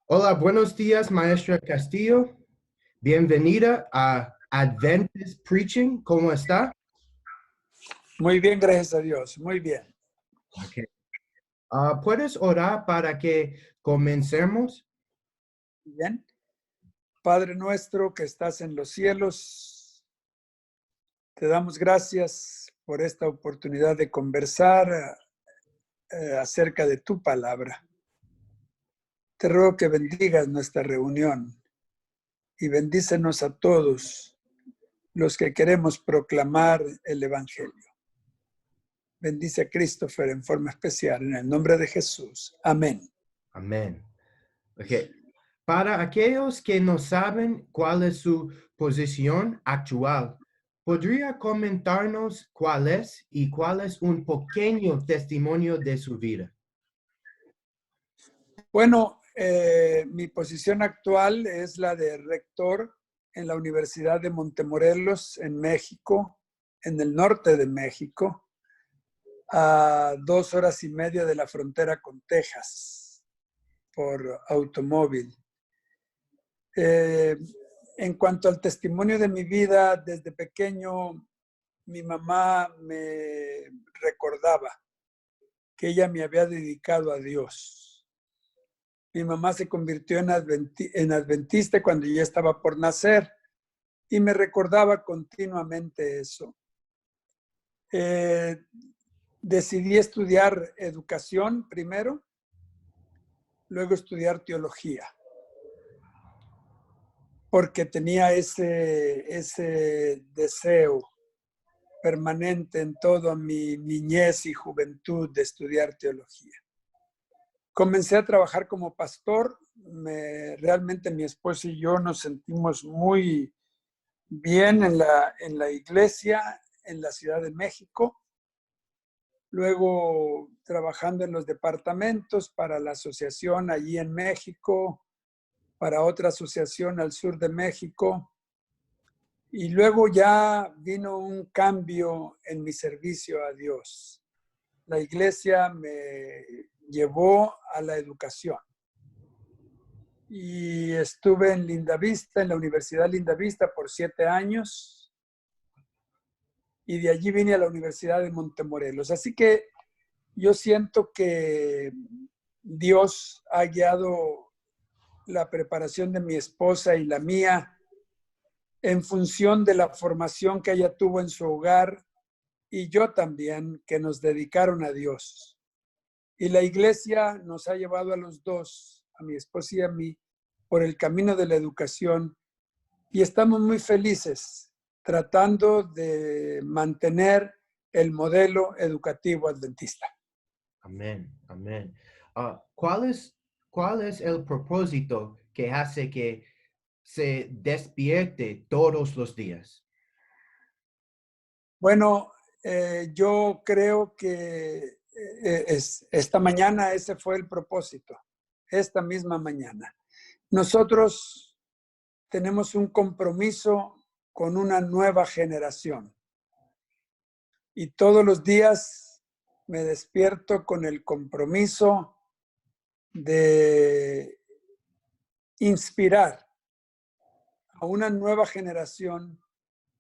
Hola, buenos días, maestra Castillo. Bienvenida a Adventist Preaching. ¿Cómo está? Muy bien, gracias a Dios. Muy bien. Okay. ¿Puedes orar para que comencemos? Bien. Padre nuestro que estás en los cielos, te damos gracias por esta oportunidad de conversar acerca de tu palabra. Te ruego que bendigas nuestra reunión y bendícenos a todos los que queremos proclamar el Evangelio. Bendice a Christopher en forma especial, en el nombre de Jesús. Amén. Amén. Okay. Para aquellos que no saben cuál es su posición actual, ¿podría comentarnos cuál es y cuál es un pequeño testimonio de su vida? Bueno, mi posición actual es la de rector en la Universidad de Montemorelos, en México, en el norte de México, a 2 horas y media de la frontera con Texas, por automóvil. En cuanto al testimonio de mi vida, desde pequeño, mi mamá me recordaba que ella me había dedicado a Dios. Mi mamá se convirtió en adventista cuando yo estaba por nacer y me recordaba continuamente eso. Decidí estudiar educación primero, luego estudiar teología, porque tenía ese deseo permanente en toda mi niñez y juventud de estudiar teología. Comencé a trabajar como pastor. Realmente mi esposo y yo nos sentimos muy bien en la iglesia en la Ciudad de México. Luego trabajando en los departamentos para la asociación allí en México, para otra asociación al sur de México. Y luego ya vino un cambio en mi servicio a Dios. La iglesia me llevó a la educación. Y estuve en Lindavista, en la Universidad Lindavista por 7 años. Y de allí vine a la Universidad de Montemorelos. Así que yo siento que Dios ha guiado la preparación de mi esposa y la mía en función de la formación que ella tuvo en su hogar y yo también, que nos dedicaron a Dios. Y la iglesia nos ha llevado a los dos, a mi esposa y a mí, por el camino de la educación y estamos muy felices tratando de mantener el modelo educativo adventista. Amén, amén. ¿Cuál es el propósito que hace que se despierte todos los días? Bueno, yo creo que esta mañana ese fue el propósito, esta misma mañana. Nosotros tenemos un compromiso con una nueva generación y todos los días me despierto con el compromiso de inspirar a una nueva generación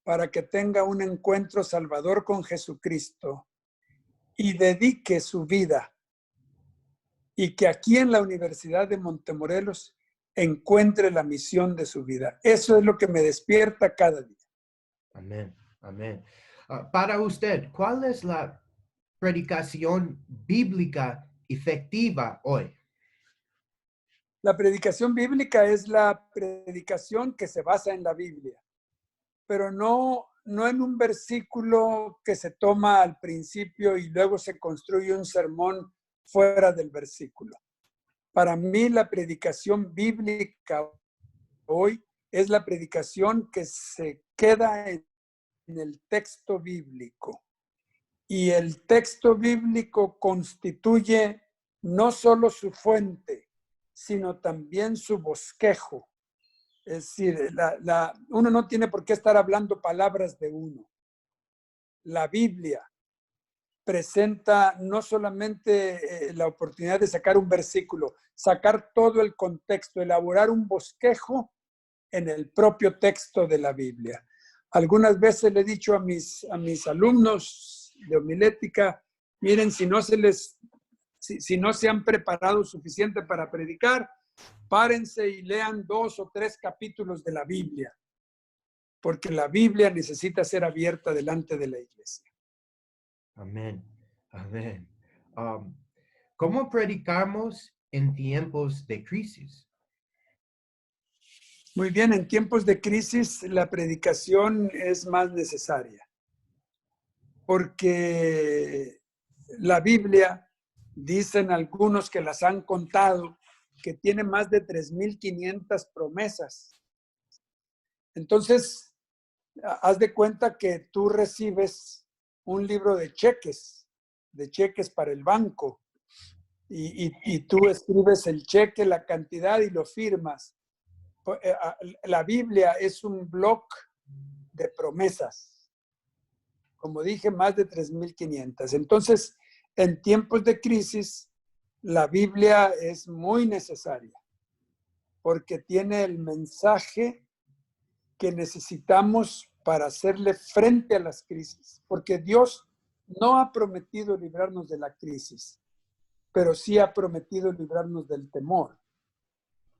para que tenga un encuentro salvador con Jesucristo y dedique su vida y que aquí en la Universidad de Montemorelos encuentre la misión de su vida. Eso es lo que me despierta cada día. Amén, amén. Para usted, ¿cuál es la predicación bíblica efectiva hoy? La predicación bíblica es la predicación que se basa en la Biblia, pero no en un versículo que se toma al principio y luego se construye un sermón fuera del versículo. Para mí la predicación bíblica hoy es la predicación que se queda en el texto bíblico. Y el texto bíblico constituye no solo su fuente, sino también su bosquejo. Es decir, uno no tiene por qué estar hablando palabras de uno. La Biblia presenta no solamente la oportunidad de sacar un versículo, sacar todo el contexto, elaborar un bosquejo en el propio texto de la Biblia. Algunas veces le he dicho a mis alumnos de homilética, miren, si no se han preparado suficiente para predicar, párense y lean 2 o 3 capítulos de la Biblia, porque la Biblia necesita ser abierta delante de la iglesia. Amén. Amén. ¿Cómo predicamos en tiempos de crisis? Muy bien, en tiempos de crisis la predicación es más necesaria, porque la Biblia, dicen algunos que las han contado, que tiene más de 3,500 promesas. Entonces, haz de cuenta que tú recibes un libro de cheques para el banco, y tú escribes el cheque, la cantidad y lo firmas. La Biblia es un bloc de promesas. Como dije, más de 3,500. Entonces, en tiempos de crisis, la Biblia es muy necesaria porque tiene el mensaje que necesitamos para hacerle frente a las crisis. Porque Dios no ha prometido librarnos de la crisis, pero sí ha prometido librarnos del temor.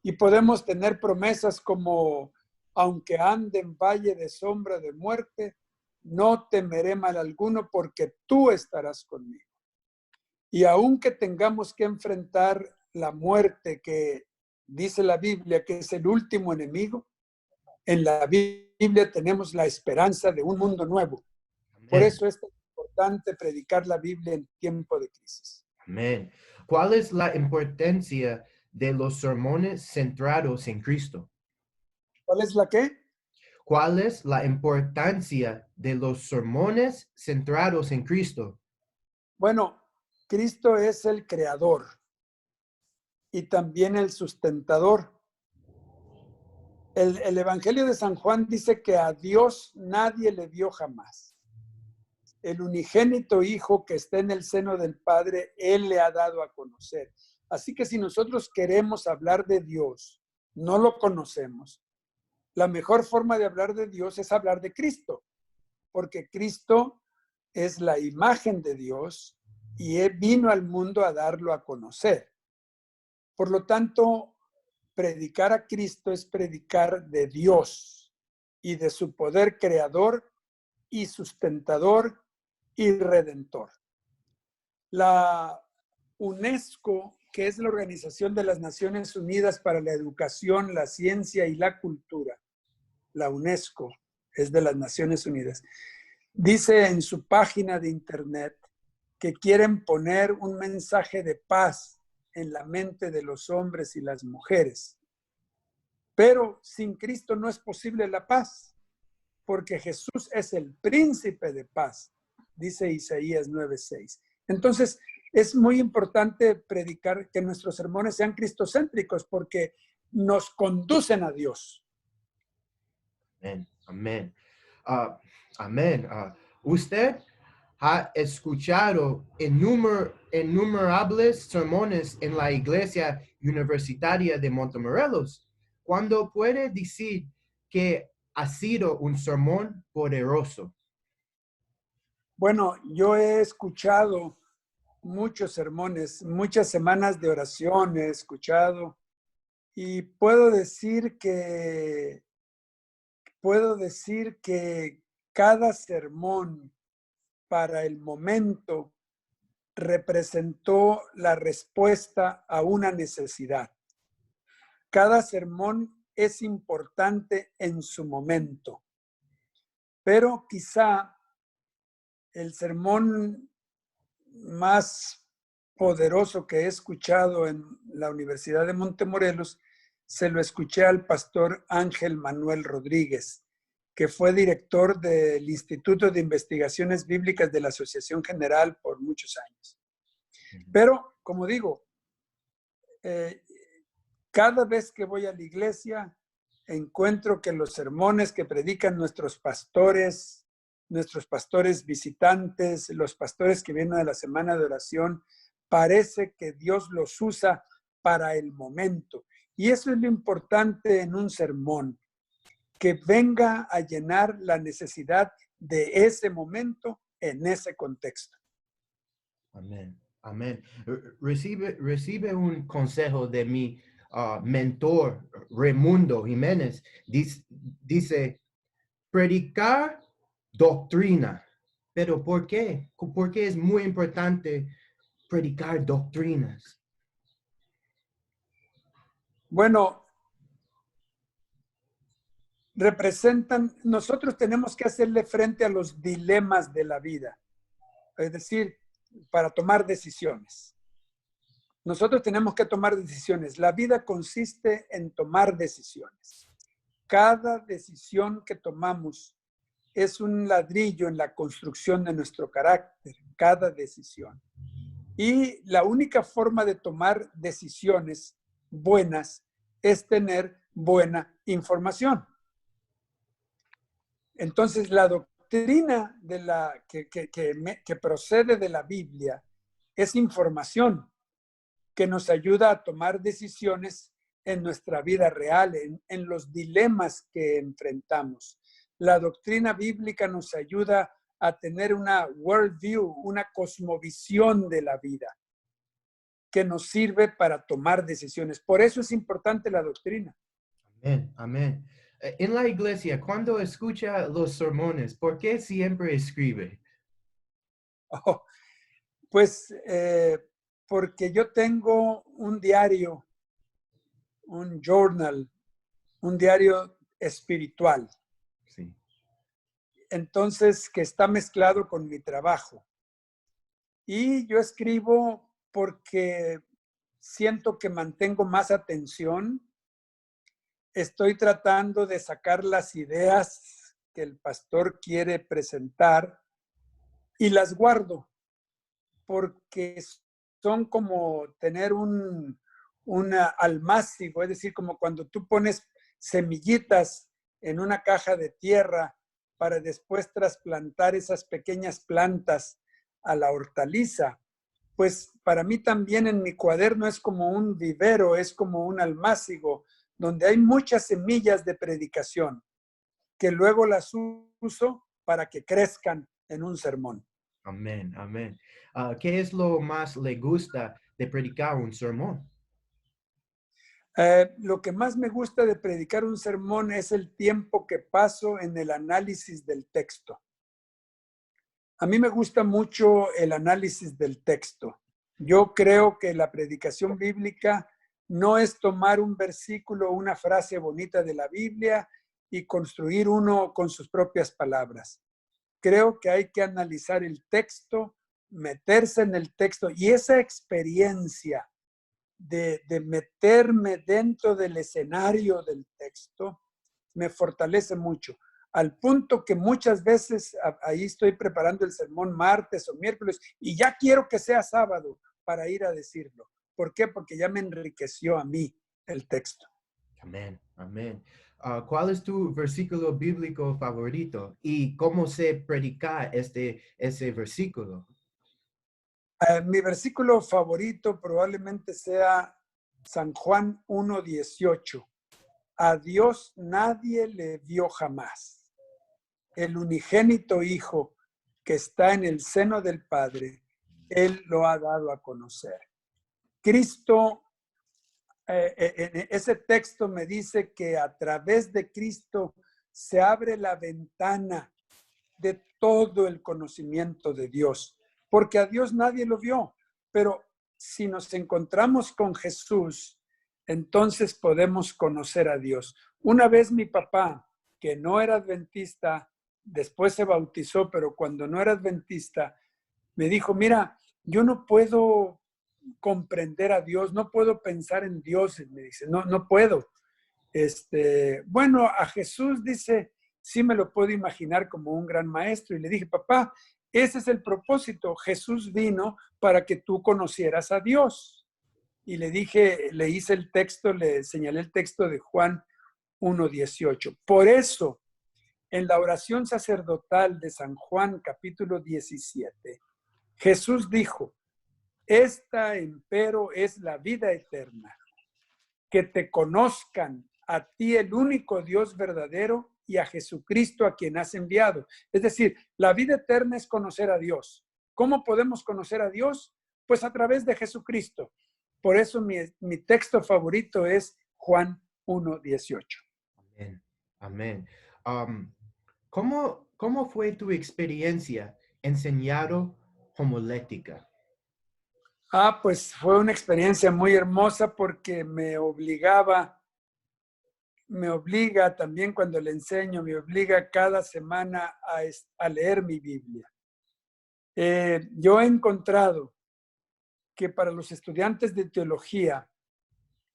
Y podemos tener promesas como, aunque ande en valle de sombra de muerte, no temeré mal alguno porque tú estarás conmigo. Y aunque tengamos que enfrentar la muerte, que dice la Biblia que es el último enemigo, en la Biblia tenemos la esperanza de un mundo nuevo. Amén. Por eso es importante predicar la Biblia en tiempo de crisis. Amén. ¿Cuál es la importancia de los sermones centrados en Cristo? ¿Cuál es la qué? ¿Cuál es la importancia de los sermones centrados en Cristo? Bueno, Cristo es el creador y también el sustentador. El Evangelio de San Juan dice que a Dios nadie le vio jamás. El unigénito Hijo que está en el seno del Padre, Él le ha dado a conocer. Así que si nosotros queremos hablar de Dios, no lo conocemos, la mejor forma de hablar de Dios es hablar de Cristo, porque Cristo es la imagen de Dios y Él vino al mundo a darlo a conocer. Por lo tanto, predicar a Cristo es predicar de Dios y de su poder creador y sustentador y redentor. La UNESCO, que es la Organización de las Naciones Unidas para la Educación, la Ciencia y la Cultura, la UNESCO es de las Naciones Unidas, dice en su página de internet que quieren poner un mensaje de paz en la mente de los hombres y las mujeres. Pero sin Cristo no es posible la paz, porque Jesús es el príncipe de paz, dice Isaías 9:6. Entonces, es muy importante predicar que nuestros sermones sean cristocéntricos porque nos conducen a Dios. Amén. Amén. Amén. Usted ha escuchado innumerables sermones en la Iglesia Universitaria de Montemorelos. ¿Cuándo puede decir que ha sido un sermón poderoso? Bueno, yo he escuchado muchos sermones, muchas semanas de oración he escuchado, y puedo decir que cada sermón para el momento representó la respuesta a una necesidad. Cada sermón es importante en su momento, pero quizá el sermón más poderoso que he escuchado en la Universidad de Montemorelos se lo escuché al pastor Ángel Manuel Rodríguez, que fue director del Instituto de Investigaciones Bíblicas de la Asociación General por muchos años. Pero, como digo, cada vez que voy a la iglesia, encuentro que los sermones que predican nuestros pastores nuestros pastores visitantes, los pastores que vienen a la semana de oración, parece que Dios los usa para el momento. Y eso es lo importante en un sermón, que venga a llenar la necesidad de ese momento en ese contexto. Amén, amén. Recibe un consejo de mi mentor, Raimundo Jiménez. Dice, predicar doctrina. ¿Pero por qué? ¿Por qué es muy importante predicar doctrinas? Bueno, nosotros tenemos que hacerle frente a los dilemas de la vida, es decir, para tomar decisiones. Nosotros tenemos que tomar decisiones. La vida consiste en tomar decisiones. Cada decisión que tomamos es un ladrillo en la construcción de nuestro carácter, cada decisión. Y la única forma de tomar decisiones buenas es tener buena información. Entonces, la doctrina que procede de la Biblia es información que nos ayuda a tomar decisiones en nuestra vida real, en los dilemas que enfrentamos. La doctrina bíblica nos ayuda a tener una worldview, una cosmovisión de la vida que nos sirve para tomar decisiones. Por eso es importante la doctrina. Amén, amén. En la iglesia, cuando escucha los sermones, ¿por qué siempre escribe? Oh, pues porque yo tengo un diario, un journal, un diario espiritual. Sí. Entonces, que está mezclado con mi trabajo. Y yo escribo porque siento que mantengo más atención. Estoy tratando de sacar las ideas que el pastor quiere presentar y las guardo porque son como tener un almácigo, es decir, como cuando tú pones semillitas en una caja de tierra para después trasplantar esas pequeñas plantas a la hortaliza. Pues para mí también en mi cuaderno es como un vivero, es como un almácigo, donde hay muchas semillas de predicación que luego las uso para que crezcan en un sermón. Amén, amén. ¿Qué es lo más le gusta de predicar un sermón? Lo que más me gusta de predicar un sermón es el tiempo que paso en el análisis del texto. A mí me gusta mucho el análisis del texto. Yo creo que la predicación bíblica no es tomar un versículo o una frase bonita de la Biblia y construir uno con sus propias palabras. Creo que hay que analizar el texto, meterse en el texto y esa experiencia de meterme dentro del escenario del texto me fortalece mucho, al punto que muchas veces ahí estoy preparando el sermón martes o miércoles y ya quiero que sea sábado para ir a decirlo. ¿Por qué? Porque ya me enriqueció a mí el texto. Amén, amén. ¿Cuál es tu versículo bíblico favorito y cómo se predica ese versículo? Mi versículo favorito probablemente sea San Juan 1:18. A Dios nadie le vio jamás. El unigénito Hijo que está en el seno del Padre, Él lo ha dado a conocer. Cristo, en ese texto me dice que a través de Cristo se abre la ventana de todo el conocimiento de Dios, porque a Dios nadie lo vio, pero si nos encontramos con Jesús, entonces podemos conocer a Dios. Una vez mi papá, que no era adventista, después se bautizó, pero cuando no era adventista, me dijo, mira, yo no puedo comprender a Dios, no puedo pensar en Dios, me dice, no puedo. Bueno, a Jesús dice, sí me lo puedo imaginar como un gran maestro. Y le dije, papá, ese es el propósito. Jesús vino para que tú conocieras a Dios. Y le dije, le hice el texto, le señalé el texto de Juan 1:18. Por eso, en la oración sacerdotal de San Juan, capítulo 17, Jesús dijo: esta, empero, es la vida eterna, que te conozcan a ti, el único Dios verdadero, y a Jesucristo a quien has enviado. Es decir, la vida eterna es conocer a Dios. ¿Cómo podemos conocer a Dios? Pues a través de Jesucristo. Por eso mi texto favorito es Juan 1:18. Amén. Amén. ¿Cómo fue tu experiencia enseñando homilética? Pues fue una experiencia muy hermosa porque me obliga también cuando le enseño, me obliga cada semana a leer mi Biblia. Yo he encontrado que para los estudiantes de teología,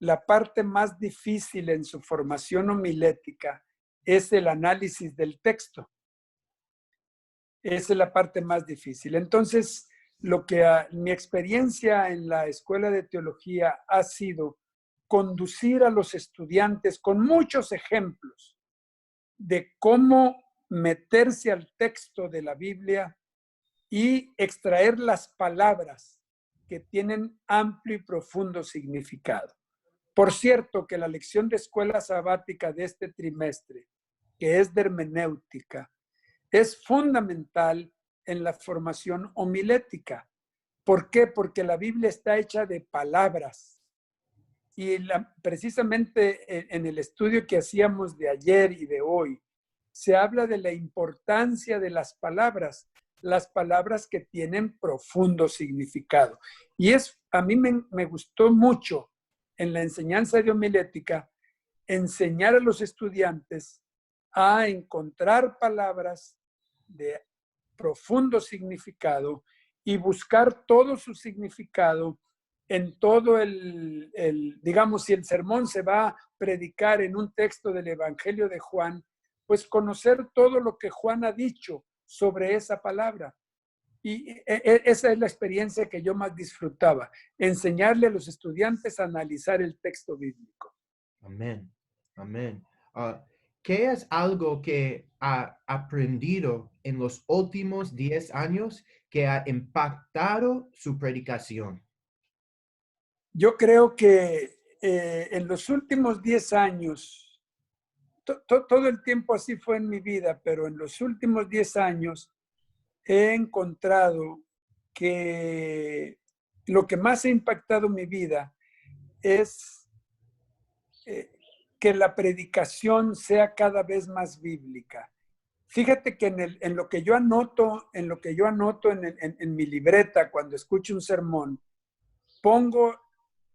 la parte más difícil en su formación homilética es el análisis del texto. Esa es la parte más difícil. Entonces, mi experiencia en la escuela de teología ha sido conducir a los estudiantes con muchos ejemplos de cómo meterse al texto de la Biblia y extraer las palabras que tienen amplio y profundo significado. Por cierto, que la lección de escuela sabática de este trimestre, que es de hermenéutica, es fundamental en la formación homilética. ¿Por qué? Porque la Biblia está hecha de palabras. Y precisamente en el estudio que hacíamos de ayer y de hoy, se habla de la importancia de las palabras que tienen profundo significado. Y a mí me gustó mucho en la enseñanza de homilética enseñar a los estudiantes a encontrar palabras de profundo significado y buscar todo su significado en todo digamos, si el sermón se va a predicar en un texto del Evangelio de Juan, pues conocer todo lo que Juan ha dicho sobre esa palabra. Y esa es la experiencia que yo más disfrutaba, enseñarle a los estudiantes a analizar el texto bíblico. Amén. Amén. ¿Qué es algo que ha aprendido en los últimos 10 años que ha impactado su predicación? Yo creo que en los últimos 10 años, todo el tiempo así fue en mi vida, pero en los últimos 10 años he encontrado que lo que más ha impactado mi vida es que la predicación sea cada vez más bíblica. Fíjate que en lo que yo anoto en mi libreta cuando escucho un sermón, pongo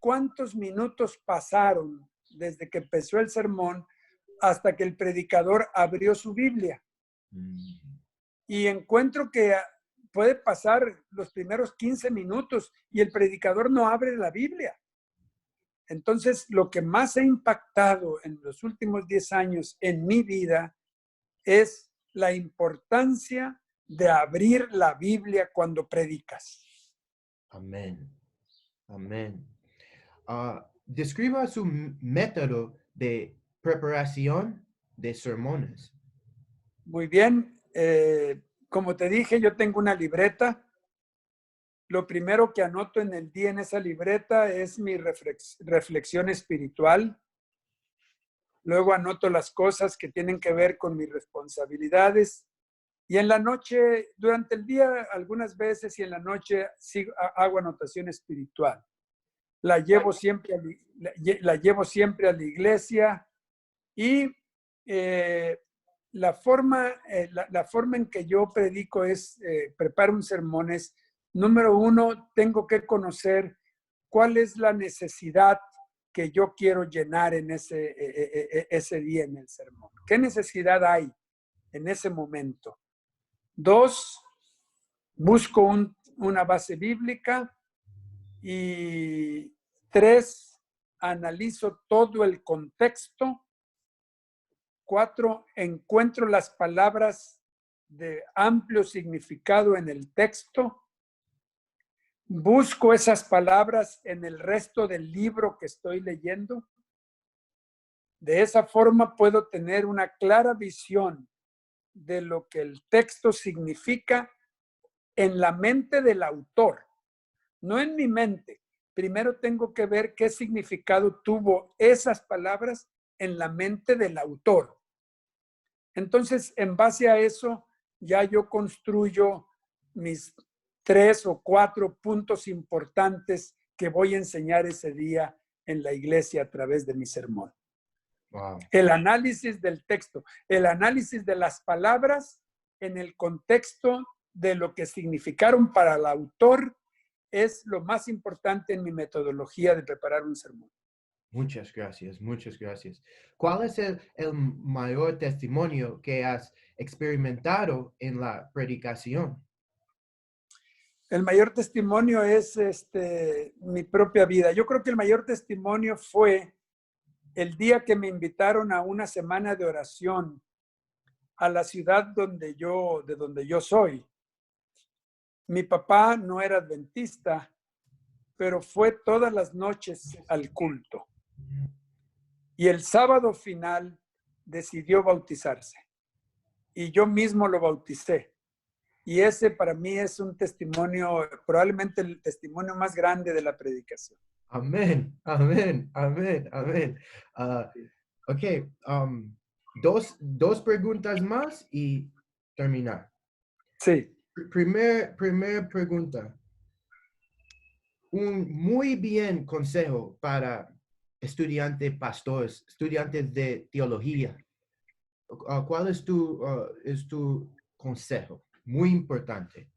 cuántos minutos pasaron desde que empezó el sermón hasta que el predicador abrió su Biblia. Y encuentro que puede pasar los primeros 15 minutos y el predicador no abre la Biblia. Entonces, lo que más ha impactado en los últimos 10 años en mi vida es la importancia de abrir la Biblia cuando predicas. Amén. Amén. Describa su método de preparación de sermones. Muy bien. Como te dije, yo tengo una libreta. Lo primero que anoto en el día en esa libreta es mi reflexión espiritual. Luego anoto las cosas que tienen que ver con mis responsabilidades. Y en la noche, durante el día, algunas veces, y en la noche hago anotación espiritual. La llevo siempre a la iglesia y la forma en que yo predico preparo un sermón es, número uno, tengo que conocer cuál es la necesidad que yo quiero llenar en ese día en el sermón. ¿Qué necesidad hay en ese momento? Dos, busco una base bíblica. Y tres, analizo todo el contexto. Cuatro, encuentro las palabras de amplio significado en el texto. Busco esas palabras en el resto del libro que estoy leyendo. De esa forma puedo tener una clara visión de lo que el texto significa en la mente del autor, no en mi mente. Primero tengo que ver qué significado tuvo esas palabras en la mente del autor. Entonces, en base a eso, ya yo construyo mis 3 o 4 puntos importantes que voy a enseñar ese día en la iglesia a través de mi sermón. Wow. El análisis del texto, el análisis de las palabras en el contexto de lo que significaron para el autor es lo más importante en mi metodología de preparar un sermón. Muchas gracias, muchas gracias. ¿Cuál es el mayor testimonio que has experimentado en la predicación? El mayor testimonio es mi propia vida. Yo creo que el mayor testimonio fue el día que me invitaron a una semana de oración a la ciudad de donde yo soy. Mi papá no era adventista, pero fue todas las noches al culto. Y el sábado final decidió bautizarse. Y yo mismo lo bauticé. Y ese para mí es un testimonio, probablemente el testimonio más grande de la predicación. Amén, amén, amén, amén. Ok, dos preguntas más y terminar. Sí. Primer pregunta. Un muy bien consejo para estudiantes pastores, estudiantes de teología. ¿Cuál es tu consejo? Muy importante.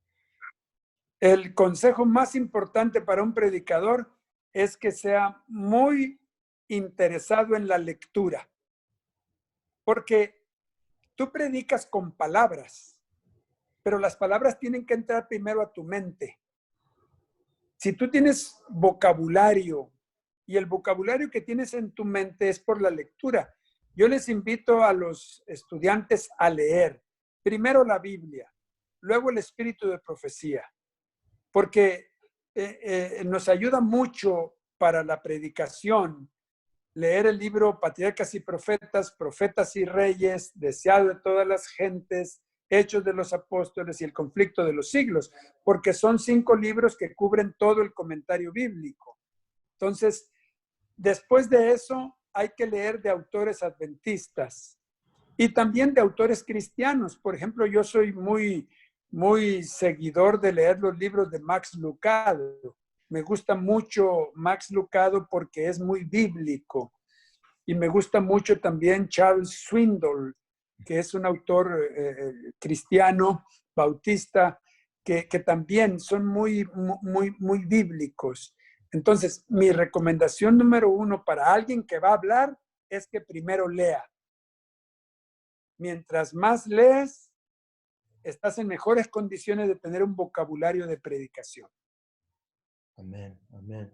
El consejo más importante para un predicador es que sea muy interesado en la lectura. Porque tú predicas con palabras, pero las palabras tienen que entrar primero a tu mente. Si tú tienes vocabulario y el vocabulario que tienes en tu mente es por la lectura, yo les invito a los estudiantes a leer primero la Biblia, luego el espíritu de profecía, porque nos ayuda mucho para la predicación leer el libro Patriarcas y Profetas, Profetas y Reyes, Deseado de todas las gentes, Hechos de los Apóstoles y El conflicto de los siglos, porque son 5 libros que cubren todo el comentario bíblico. Entonces, después de eso, hay que leer de autores adventistas y también de autores cristianos. Por ejemplo, yo soy muy seguidor de leer los libros de Max Lucado. Me gusta mucho Max Lucado porque es muy bíblico. Y me gusta mucho también Charles Swindoll, que es un autor cristiano, bautista, que también son muy bíblicos. Entonces, mi recomendación número 1 para alguien que va a hablar es que primero lea. Mientras más lees, estás en mejores condiciones de tener un vocabulario de predicación. Amén, amén.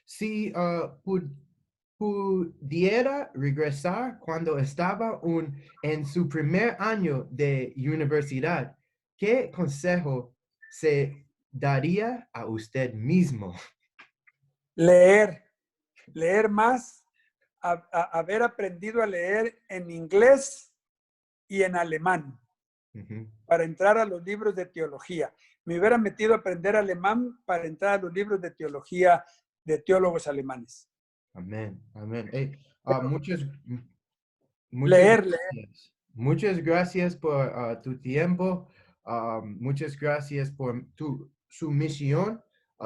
Si pudiera regresar cuando estaba en su primer año de universidad, ¿qué consejo se daría a usted mismo? Leer más, haber aprendido a leer en inglés y en alemán. Para entrar a los libros de teología. Me hubiera metido a aprender alemán para entrar a los libros de teología de teólogos alemanes. Amén, amén. Muchas Leer. gracias. Muchas gracias por tu tiempo. Muchas gracias por su misión.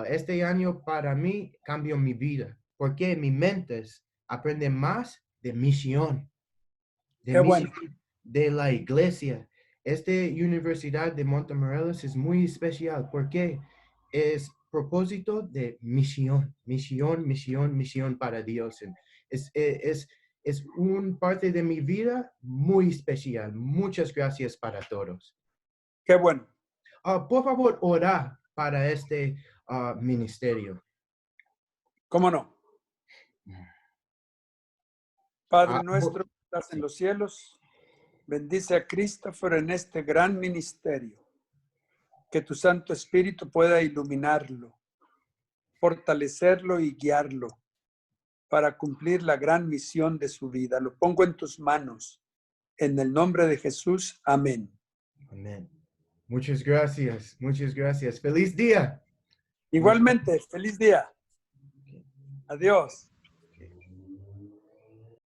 Este año para mí cambió mi vida, porque mi mente aprende más de misión, Qué bueno. de la iglesia. Esta Universidad de Montemorelos es muy especial porque es propósito de misión, misión, misión, misión para Dios. Es una parte de mi vida muy especial. Muchas gracias para todos. Qué bueno. Por favor, ora para este ministerio. ¿Cómo no? Padre nuestro que estás en Sí. los cielos, bendice a Christopher en este gran ministerio. Que tu Santo Espíritu pueda iluminarlo, fortalecerlo y guiarlo para cumplir la gran misión de su vida. Lo pongo en tus manos. En el nombre de Jesús. Amén. Amén. Muchas gracias. Muchas gracias. Feliz día. Igualmente, feliz día. Adiós.